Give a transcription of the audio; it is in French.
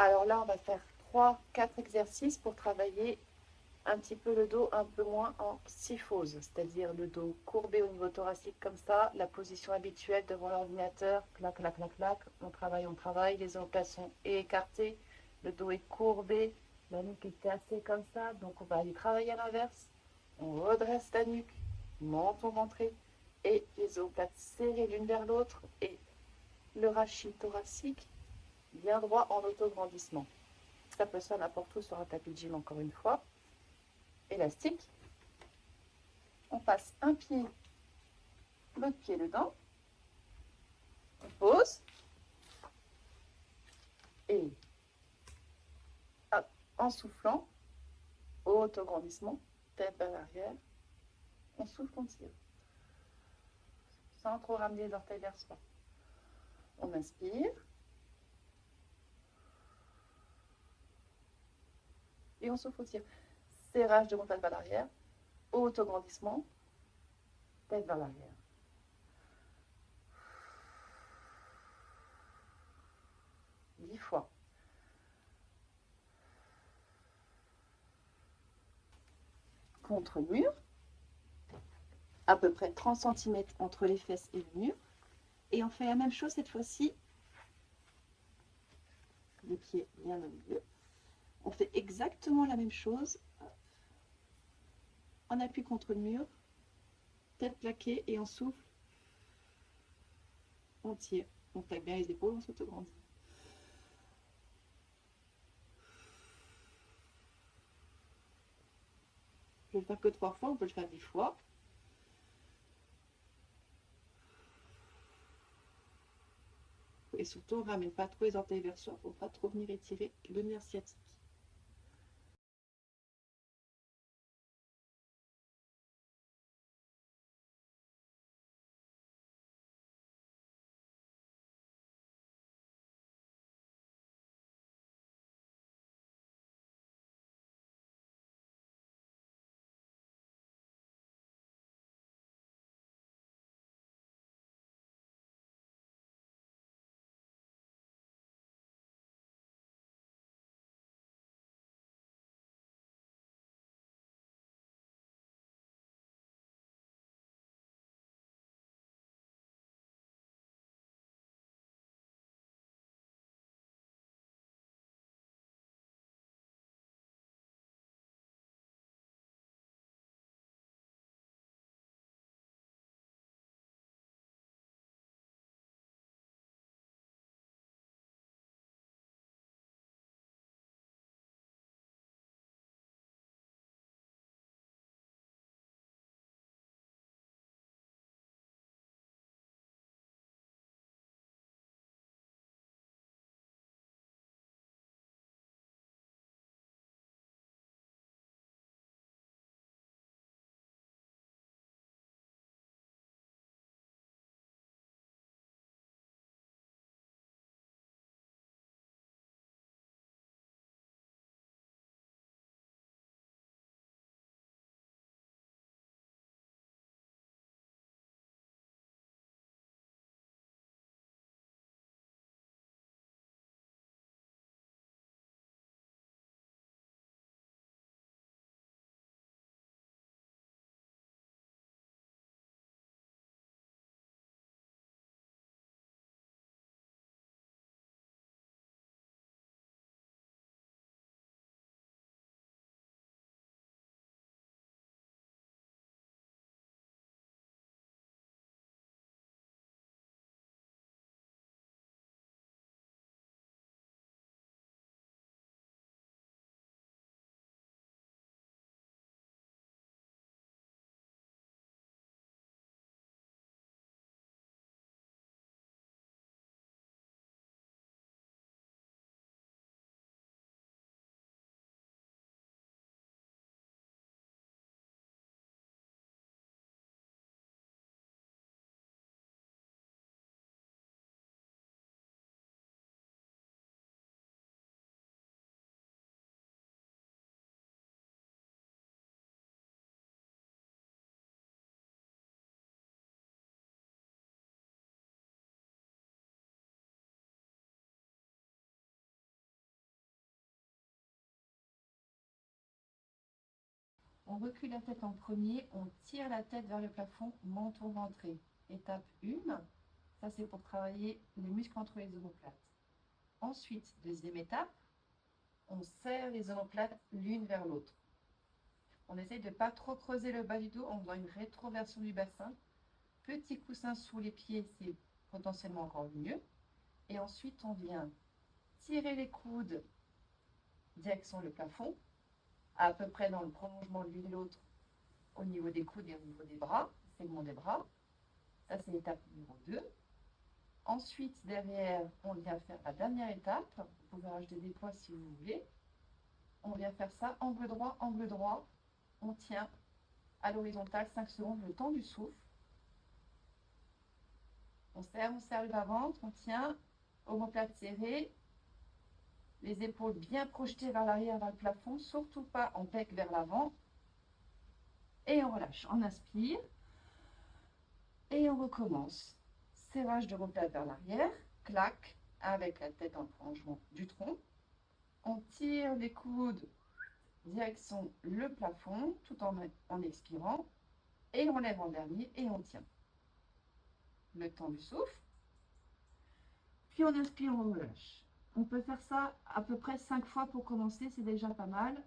Alors là, on va faire 3, 4 exercices pour travailler un petit peu le dos, un peu moins en syphose, c'est-à-dire le dos courbé au niveau thoracique comme ça, la position habituelle devant l'ordinateur, clac, clac, clac, clac, on travaille, les omoplates sont écartées, le dos est courbé, la nuque est cassée comme ça, donc on va aller travailler à l'inverse, on redresse la nuque, menton rentré, et les omoplates serrées l'une vers l'autre, et le rachis thoracique bien droit en autograndissement. Ça peut se faire n'importe où sur un tapis de gym encore une fois. Élastique. On passe un pied, l'autre pied dedans. On pose. Et hop, en soufflant, autograndissement, tête vers l'arrière. On souffle, on tire. Sans trop ramener les orteils vers soi. On inspire. Et on souffle, on tire. Serrage de montagne vers l'arrière. Autograndissement, tête vers l'arrière. 10 fois. Contre mur. À peu près 30 cm entre les fesses et le mur. Et on fait la même chose cette fois-ci. Les pieds bien au milieu. On fait exactement la même chose. On appuie contre le mur, tête plaquée et on souffle. On tire. On tape bien les épaules, on s'autograndit. Je vais le faire que 3 fois, on peut le faire 10 fois. Et surtout, on ne ramène pas trop les orteils vers soi pour ne pas trop venir étirer le nerf sciatique. On recule la tête en premier, on tire la tête vers le plafond, menton ventré. Étape 1, ça c'est pour travailler les muscles entre les omoplates. Ensuite, deuxième étape, on serre les omoplates l'une vers l'autre. On essaye de ne pas trop creuser le bas du dos en faisant une rétroversion du bassin. Petit coussin sous les pieds, c'est potentiellement encore mieux. Et ensuite, on vient tirer les coudes direction le plafond, à peu près dans le prolongement de l'une et l'autre, au niveau des coudes et au niveau des bras, segment des bras. Ça, c'est l'étape numéro 2. Ensuite, derrière, on vient faire la dernière étape. Vous pouvez rajouter des poids si vous voulez. On vient faire ça, angle droit, angle droit. On tient à l'horizontale 5 secondes, le temps du souffle. On serre le bas-ventre, on tient, omoplate serrée, les épaules bien projetées vers l'arrière, vers le plafond, surtout pas en pec vers l'avant. Et on relâche, on inspire. Et on recommence. Serrage de omoplate vers l'arrière, clac, avec la tête en prolongement du tronc. On tire les coudes direction le plafond, tout en expirant. Et on lève en dernier et on tient. Le temps du souffle. Puis on inspire, on relâche. On peut faire ça à peu près 5 fois pour commencer, c'est déjà pas mal.